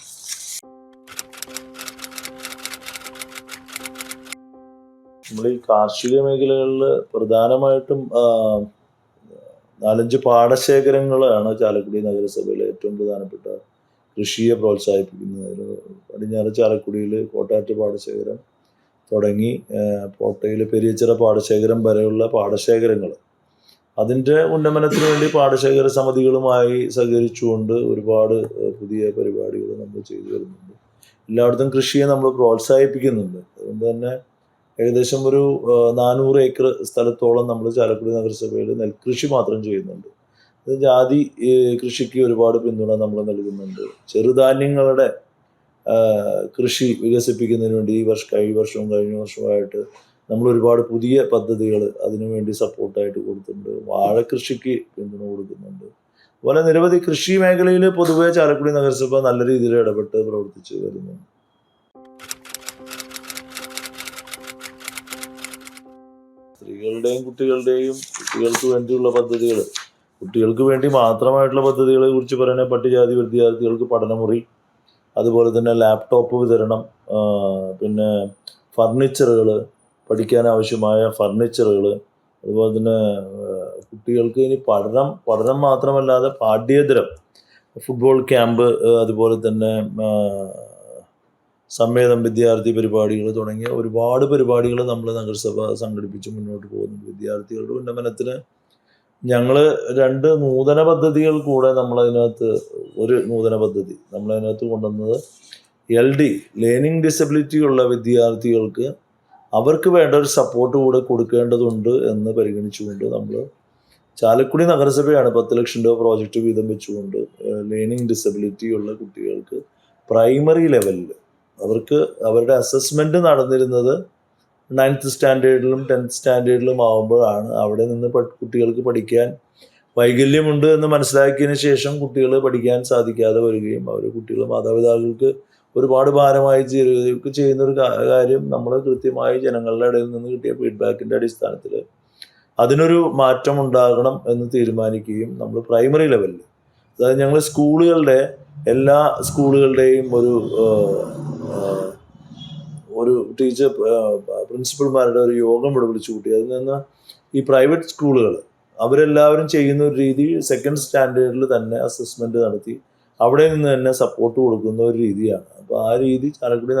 Speaker 10: നമ്മൾ ഈ കാർഷിക മേഖലകളിൽ പ്രധാനമായിട്ടും 4-5 പാടശേഖരങ്ങളാണ് ചാലക്കുടി നഗരസഭയിലെ ഏറ്റവും പ്രധാനപ്പെട്ട കൃഷിയെ പ്രോത്സാഹിപ്പിക്കുന്നതിന്. പടിഞ്ഞാറ് ചാലക്കുടിയിൽ കോട്ടാറ്റ് പാടശേഖരം തുടങ്ങി കോട്ടയിൽ പെരിയച്ചിറ പാടശേഖരം വരെയുള്ള പാടശേഖരങ്ങൾ, അതിൻ്റെ ഉന്നമനത്തിന് വേണ്ടി പാടശേഖര സമിതികളുമായി സഹകരിച്ചുകൊണ്ട് ഒരുപാട് പുതിയ പരിപാടികൾ നമ്മൾ ചെയ്തു വരുന്നുണ്ട്. എല്ലായിടത്തും കൃഷിയെ നമ്മൾ പ്രോത്സാഹിപ്പിക്കുന്നുണ്ട്. അതുകൊണ്ട് തന്നെ ഏകദേശം ഒരു 400 ഏക്കർ സ്ഥലത്തോളം നമ്മൾ ചാലക്കുടി നഗരസഭയിൽ നെൽകൃഷി മാത്രം ചെയ്യുന്നുണ്ട്. അത് ജാതി കൃഷിക്ക് ഒരുപാട് പിന്തുണ നമ്മൾ നൽകുന്നുണ്ട്. ചെറുധാന്യങ്ങളുടെ കൃഷി വികസിപ്പിക്കുന്നതിന് വേണ്ടി കഴിഞ്ഞ വർഷവുമായിട്ട് നമ്മൾ ഒരുപാട് പുതിയ പദ്ധതികൾ അതിനുവേണ്ടി സപ്പോർട്ടായിട്ട് കൊടുത്തിട്ടുണ്ട്. വാഴക്കൃഷിക്ക് പിന്തുണ കൊടുക്കുന്നുണ്ട്. അതുപോലെ നിരവധി കൃഷി മേഖലയിൽ പൊതുവെ ചാലക്കുടി നഗരസഭ നല്ല രീതിയിൽ ഇടപെട്ട് പ്രവർത്തിച്ച് വരുന്നുണ്ട്. സ്ത്രീകളുടെയും കുട്ടികൾക്ക് വേണ്ടിയുള്ള പദ്ധതികൾ, കുട്ടികൾക്ക് വേണ്ടി മാത്രമായിട്ടുള്ള പദ്ധതികളെ കുറിച്ച് പറയുന്നത് പട്ടികജാതി വിദ്യാർത്ഥികൾക്ക് പഠനമുറി, അതുപോലെ തന്നെ ലാപ്ടോപ്പ് വിതരണം, പിന്നെ ഫർണിച്ചറുകൾ, പഠിക്കാൻ ആവശ്യമായ ഫർണിച്ചറുകൾ, അതുപോലെ തന്നെ കുട്ടികൾക്ക് ഇനി പഠനം മാത്രമല്ലാതെ പാഠ്യേതരം ഫുട്ബോൾ ക്യാമ്പ്, അതുപോലെ തന്നെ സമ്മേളനം, വിദ്യാർത്ഥി പരിപാടികൾ തുടങ്ങിയ ഒരുപാട് പരിപാടികൾ നമ്മൾ നഗരസഭ സംഘടിപ്പിച്ച് മുന്നോട്ട് പോകുന്നുണ്ട്. വിദ്യാർത്ഥികളുടെ ഉന്നമനത്തിന് ഞങ്ങൾ 2 നൂതന പദ്ധതികൾ കൂടെ ഒരു നൂതന പദ്ധതി നമ്മളതിനകത്ത് കൊണ്ടുവന്നത് LD, ലേണിംഗ് ഡിസബിലിറ്റി ഉള്ള വിദ്യാർത്ഥികൾക്ക് അവർക്ക് വേണ്ട ഒരു സപ്പോർട്ട് കൂടെ കൊടുക്കേണ്ടതുണ്ട് എന്ന് പരിഗണിച്ചുകൊണ്ട് നമ്മൾ ചാലക്കുടി നഗരസഭയാണ് 10 ലക്ഷം രൂപ പ്രോജക്റ്റ് വീതം വെച്ചുകൊണ്ട് ലേണിംഗ് ഡിസബിലിറ്റി ഉള്ള കുട്ടികൾക്ക് പ്രൈമറി ലെവലിൽ അവർക്ക് അവരുടെ അസസ്മെൻറ്റ് നടന്നിരുന്നത് 9th സ്റ്റാൻഡേർഡിലും 10th സ്റ്റാൻഡേർഡിലും ആകുമ്പോഴാണ്. അവിടെ നിന്ന് കുട്ടികൾക്ക് പഠിക്കാൻ വൈകല്യമുണ്ട് എന്ന് മനസ്സിലാക്കിയതിന് ശേഷം കുട്ടികൾ പഠിക്കാൻ സാധിക്കാതെ വരികയും കുട്ടികൾ മാതാപിതാക്കൾക്ക് ഒരുപാട് ഭാരമായി ചെയ്യുന്നൊരു കാര്യം നമ്മൾ കൃത്യമായി ജനങ്ങളുടെ ഇടയിൽ നിന്ന് കിട്ടിയ ഫീഡ്ബാക്കിൻ്റെ അടിസ്ഥാനത്തിൽ അതിനൊരു മാറ്റം ഉണ്ടാകണം എന്ന് തീരുമാനിക്കുകയും നമ്മൾ പ്രൈമറി ലെവലിൽ, അതായത് ഞങ്ങൾ എല്ലാ സ്കൂളുകളുടെയും ഒരു ടീച്ചർ പ്രിൻസിപ്പൽമാരുടെ ഒരു യോഗം ഇവിടെ വിളിച്ചു കൂട്ടി. അതിൽ നിന്ന് ഈ പ്രൈവറ്റ് സ്കൂളുകൾ അവരെല്ലാവരും ചെയ്യുന്ന ഒരു രീതി 2nd സ്റ്റാൻഡേർഡിൽ തന്നെ അസസ്മെൻറ്റ് നടത്തി അവിടെ നിന്ന് തന്നെ സപ്പോർട്ട് കൊടുക്കുന്ന ഒരു രീതിയാണ്. അപ്പോൾ ആ രീതി ചാലക്കുടി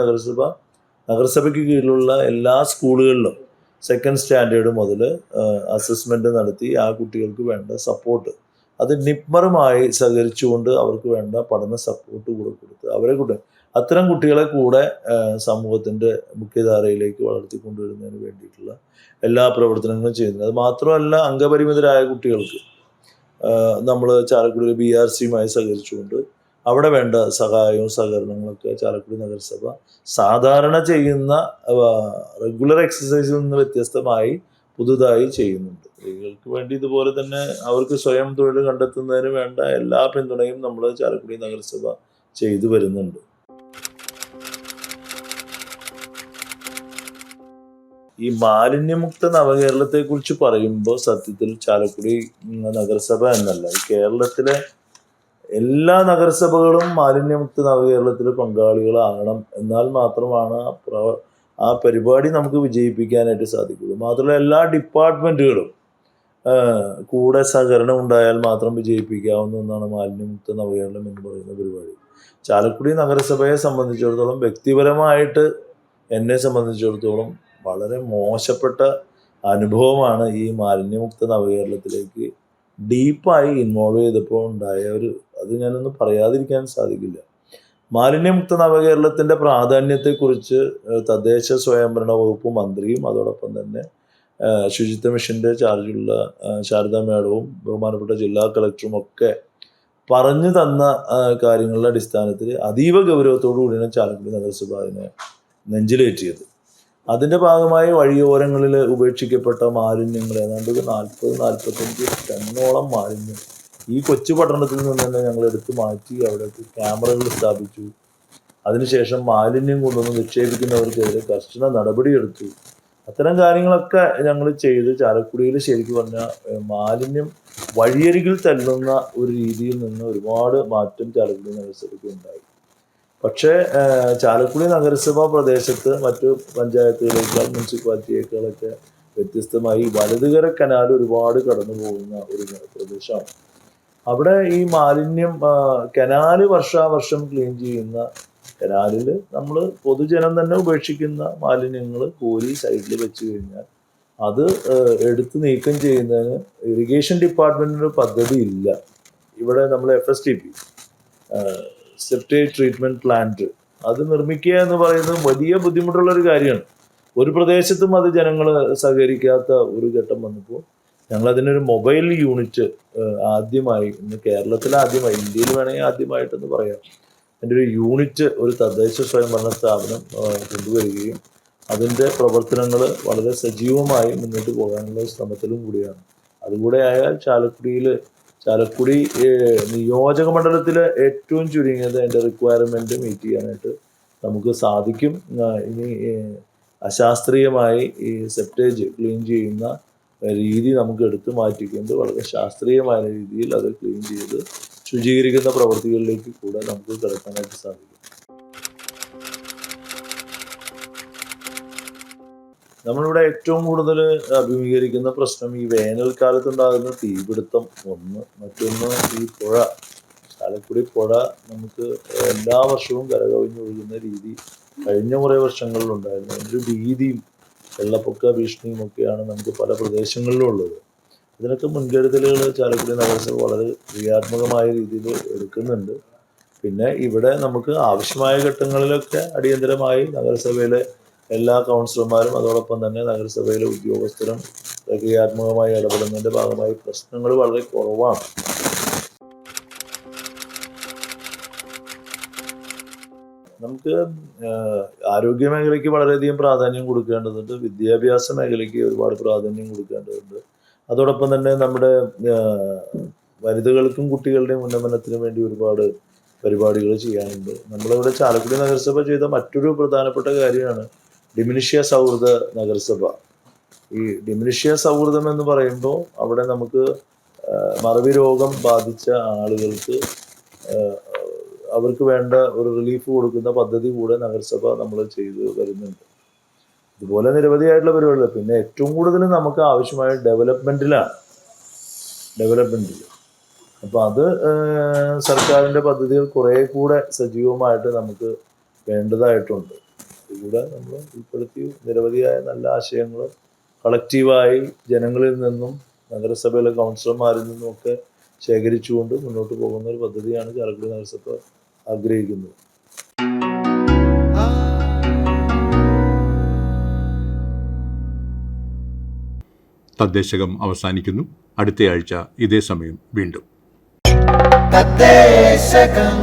Speaker 10: നഗരസഭയ്ക്ക് കീഴിലുള്ള എല്ലാ സ്കൂളുകളിലും 2nd സ്റ്റാൻഡേർഡ് മുതൽ അസസ്മെൻറ്റ് നടത്തി ആ കുട്ടികൾക്ക് വേണ്ട സപ്പോർട്ട് അത് നിപ്മറുമായി സഹകരിച്ചുകൊണ്ട് അവർക്ക് വേണ്ട പഠന സപ്പോർട്ട് കൂടെ കൊടുത്ത് അത്തരം കുട്ടികളെ കൂടെ സമൂഹത്തിൻ്റെ മുഖ്യധാരയിലേക്ക് വളർത്തിക്കൊണ്ടുവരുന്നതിന് വേണ്ടിയിട്ടുള്ള എല്ലാ പ്രവർത്തനങ്ങളും ചെയ്യുന്നത്. അത് മാത്രമല്ല, അംഗപരിമിതരായ കുട്ടികൾക്ക് നമ്മൾ ചാലക്കുടി BRCയുമായി സഹകരിച്ചുകൊണ്ട് അവിടെ വേണ്ട സഹായവും സഹകരണങ്ങളൊക്കെ ചാലക്കുടി നഗരസഭ സാധാരണ ചെയ്യുന്ന റെഗുലർ എക്സസൈസിൽ നിന്ന് വ്യത്യസ്തമായി പുതുതായി ചെയ്യുന്നുണ്ട്. സ്ത്രീകൾക്ക് വേണ്ടി ഇതുപോലെ തന്നെ അവർക്ക് സ്വയം തൊഴിൽ കണ്ടെത്തുന്നതിന് വേണ്ട എല്ലാ പിന്തുണയും നമ്മൾ ചാലക്കുടി നഗരസഭ ചെയ്തു വരുന്നുണ്ട്. ഈ മാലിന്യമുക്ത നവകേരളത്തെക്കുറിച്ച് പറയുമ്പോൾ സത്യത്തിൽ ചാലക്കുടി നഗരസഭ എന്നല്ല, ഈ കേരളത്തിലെ എല്ലാ നഗരസഭകളും മാലിന്യമുക്ത നവകേരളത്തിൽ പങ്കാളികളാകണം. എന്നാൽ മാത്രമാണ് ആ പരിപാടി നമുക്ക് വിജയിപ്പിക്കാനായിട്ട് സാധിക്കുള്ളൂ. മാത്രമല്ല എല്ലാ ഡിപ്പാർട്ട്മെൻറ്റുകളും കൂടെ സഹകരണം ഉണ്ടായാൽ മാത്രം വിജയിപ്പിക്കാവുന്ന ഒന്നാണ് മാലിന്യമുക്ത നവകേരളം എന്ന് പറയുന്ന പരിപാടി. ചാലക്കുടി നഗരസഭയെ സംബന്ധിച്ചിടത്തോളം, വ്യക്തിപരമായിട്ട് എന്നെ സംബന്ധിച്ചിടത്തോളം വളരെ മോശപ്പെട്ട അനുഭവമാണ് ഈ മാലിന്യമുക്ത നവകേരളത്തിലേക്ക് ഡീപ്പായി ഇൻവോൾവ് ചെയ്തപ്പോൾ ഉണ്ടായ അത് ഞാനൊന്നും പറയാതിരിക്കാൻ സാധിക്കില്ല. മാലിന്യമുക്ത നവകേരളത്തിൻ്റെ പ്രാധാന്യത്തെക്കുറിച്ച് തദ്ദേശ സ്വയംഭരണ വകുപ്പ് മന്ത്രിയും അതോടൊപ്പം തന്നെ ശുചിത്വ മിഷൻ്റെ ചാർജുള്ള ശാരദാ മേഡവും ബഹുമാനപ്പെട്ട ജില്ലാ കളക്ടറും ഒക്കെ പറഞ്ഞു തന്ന കാര്യങ്ങളുടെ അടിസ്ഥാനത്തിൽ അതീവ ഗൗരവത്തോടു കൂടിയാണ് ചാലക്കുടി നഗരസഭ അതിനെ നെഞ്ചിലേറ്റിയത്. അതിൻ്റെ ഭാഗമായി വഴിയോരങ്ങളിൽ ഉപേക്ഷിക്കപ്പെട്ട മാലിന്യങ്ങൾ ഏതാണ്ട് 40-45 ടണ്ണോളം മാലിന്യം ഈ കൊച്ചു പട്ടണത്തിൽ നിന്ന് തന്നെ ഞങ്ങൾ എടുത്തു മാറ്റി അവിടേക്ക് ക്യാമറകൾ സ്ഥാപിച്ചു. അതിനുശേഷം മാലിന്യം കൊണ്ടുവന്ന് നിക്ഷേപിക്കുന്നവർക്കെതിരെ കർശന നടപടിയെടുത്തു. അത്തരം കാര്യങ്ങളൊക്കെ ഞങ്ങൾ ചെയ്ത് ചാലക്കുടിയിൽ ശരിക്കും പറഞ്ഞാൽ മാലിന്യം വഴിയരികിൽ തള്ളുന്ന ഒരു രീതിയിൽ നിന്ന് ഒരുപാട് മാറ്റം ചാലക്കുടി നഗരസഭയ്ക്ക് ഉണ്ടായി. പക്ഷേ ചാലക്കുടി നഗരസഭാ പ്രദേശത്ത് മറ്റു പഞ്ചായത്തുകളേക്കാൾ മുനിസിപ്പാലിറ്റിയേക്കാളൊക്കെ വ്യത്യസ്തമായി വലതുകര കനാൽ ഒരുപാട് കടന്നു പോകുന്ന ഒരു പ്രദേശമാണ്. അവിടെ ഈ മാലിന്യം കനാല് വർഷാവർഷം ക്ലീൻ ചെയ്യുന്ന കനാലിൽ നമ്മൾ പൊതുജനം തന്നെ ഉപേക്ഷിക്കുന്ന മാലിന്യങ്ങൾ കോരി സൈഡിൽ വെച്ച് കഴിഞ്ഞാൽ അത് എടുത്ത് നീക്കം ചെയ്യുന്നതിന് ഇറിഗേഷൻ ഡിപ്പാർട്ട്മെൻറ്റിന് പദ്ധതി ഇല്ല. ഇവിടെ നമ്മൾ FSTP സെപ്റ്റേജ് ട്രീറ്റ്മെൻറ്റ് പ്ലാന്റ് അത് നിർമ്മിക്കുക എന്ന് പറയുന്നത് വലിയ ബുദ്ധിമുട്ടുള്ളൊരു കാര്യമാണ്. ഒരു പ്രദേശത്തും അത് ജനങ്ങൾ സഹകരിക്കാത്ത ഒരു ഘട്ടം വന്നപ്പോൾ ഞങ്ങളതിനൊരു മൊബൈൽ യൂണിറ്റ് ആദ്യമായി, ഇന്ന് കേരളത്തിൽ ആദ്യമായി, ഇന്ത്യയിൽ വേണമെങ്കിൽ ആദ്യമായിട്ടെന്ന് പറയാം, അതിൻ്റെ ഒരു യൂണിറ്റ് ഒരു തദ്ദേശ സ്വയംഭരണ സ്ഥാപനം കൊണ്ടുവരികയും അതിൻ്റെ പ്രവർത്തനങ്ങൾ വളരെ സജീവമായി മുന്നോട്ട് പോകാനുള്ള ശ്രമത്തിലും കൂടിയാണ്. അതുകൂടെ ആയാൽ ചാലക്കുടി നിയോജക മണ്ഡലത്തിലെ ഏറ്റവും ചുരുങ്ങിയത് അതിൻ്റെ റിക്വയർമെൻറ്റ് മീറ്റ് ചെയ്യാനായിട്ട് നമുക്ക് സാധിക്കും. ഇനി അശാസ്ത്രീയമായി ഈ സെപ്റ്റേജ് ക്ലീൻ ചെയ്യുന്ന രീതി നമുക്ക് എടുത്തു മാറ്റിക്കൊണ്ട് വളരെ ശാസ്ത്രീയമായ രീതിയിൽ അത് ക്ലീൻ ചെയ്ത് ശുചീകരിക്കുന്ന പ്രവൃത്തികളിലേക്ക് കൂടെ നമുക്ക് കിടക്കാനായിട്ട് സാധിക്കും. നമ്മളിവിടെ ഏറ്റവും കൂടുതൽ അഭിമുഖീകരിക്കുന്ന പ്രശ്നം ഈ വേനൽക്കാലത്തുണ്ടാകുന്ന തീപിടുത്തം ഒന്ന്, മറ്റൊന്ന് ഈ പുഴ, ചാലക്കുടി പുഴ നമുക്ക് എല്ലാ വർഷവും കരകവിഞ്ഞൊഴുകുന്ന രീതി കഴിഞ്ഞ കുറേ വർഷങ്ങളിലുണ്ടായിരുന്നു. അതിൻ്റെ ഒരു ഭീതിയും വെള്ളപ്പൊക്ക ഭീഷണിയും ഒക്കെയാണ് നമുക്ക് പല പ്രദേശങ്ങളിലും ഉള്ളത്. ഇതിനൊക്കെ മുൻകരുതലുകൾ ചാലക്കുടി നഗരസഭ വളരെ ക്രിയാത്മകമായ രീതിയിൽ എടുക്കുന്നുണ്ട്. പിന്നെ ഇവിടെ നമുക്ക് ആവശ്യമായ ഘട്ടങ്ങളിലൊക്കെ അടിയന്തരമായി നഗരസഭയിലെ എല്ലാ കൗൺസിലർമാരും അതോടൊപ്പം തന്നെ നഗരസഭയിലെ ഉദ്യോഗസ്ഥരും ക്രിയാത്മകമായി ഇടപെടുന്നതിൻ്റെ ഭാഗമായി പ്രശ്നങ്ങൾ വളരെ കുറവാണ്. നമുക്ക് ആരോഗ്യ മേഖലയ്ക്ക് വളരെയധികം പ്രാധാന്യം കൊടുക്കേണ്ടതുണ്ട്. വിദ്യാഭ്യാസ മേഖലയ്ക്ക് ഒരുപാട് പ്രാധാന്യം കൊടുക്കേണ്ടതുണ്ട്. അതോടൊപ്പം തന്നെ നമ്മുടെ വനിതകൾക്കും കുട്ടികളുടെയും ഉന്നമനത്തിന് വേണ്ടി ഒരുപാട് പരിപാടികൾ ചെയ്യാനുണ്ട്. നമ്മളിവിടെ ചാലക്കുടി നഗരസഭ ചെയ്ത മറ്റൊരു പ്രധാനപ്പെട്ട കാര്യമാണ് ഡിമിനിഷ്യ സൗഹൃദ നഗരസഭ. ഈ ഡിമിനിഷ്യ സൗഹൃദം എന്ന് പറയുമ്പോൾ അവിടെ നമുക്ക് മറവി രോഗം ബാധിച്ച ആളുകൾക്ക് അവർക്ക് വേണ്ട ഒരു റിലീഫ് കൊടുക്കുന്ന പദ്ധതി കൂടെ നഗരസഭ നമ്മൾ ചെയ്ത് വരുന്നുണ്ട്. ഇതുപോലെ നിരവധിയായിട്ടുള്ള പരിപാടികൾ. പിന്നെ ഏറ്റവും കൂടുതൽ നമുക്ക് ആവശ്യമായ ഡെവലപ്മെൻറ്റിൽ. അപ്പോൾ അത് സർക്കാരിൻ്റെ പദ്ധതികൾ കുറേ കൂടെ സജീവമായിട്ട് നമുക്ക് വേണ്ടതായിട്ടുണ്ട്. അതുകൂടെ നമ്മൾ ഉൾപ്പെടുത്തി നിരവധിയായ നല്ല ആശയങ്ങൾ കളക്റ്റീവായി ജനങ്ങളിൽ നിന്നും നഗരസഭയിലെ കൗൺസിലർമാരിൽ നിന്നുമൊക്കെ ശേഖരിച്ചുകൊണ്ട് മുന്നോട്ട് പോകുന്ന ഒരു പദ്ധതിയാണ് ചാലക്കുടി നഗരസഭ ആഗ്രഹിക്കുന്നത്.
Speaker 1: തദ്ദേശകം അവസാനിക്കുന്നു. അടുത്തയാഴ്ച ഇതേ സമയം വീണ്ടും.
Speaker 11: തദ്ദേശകം.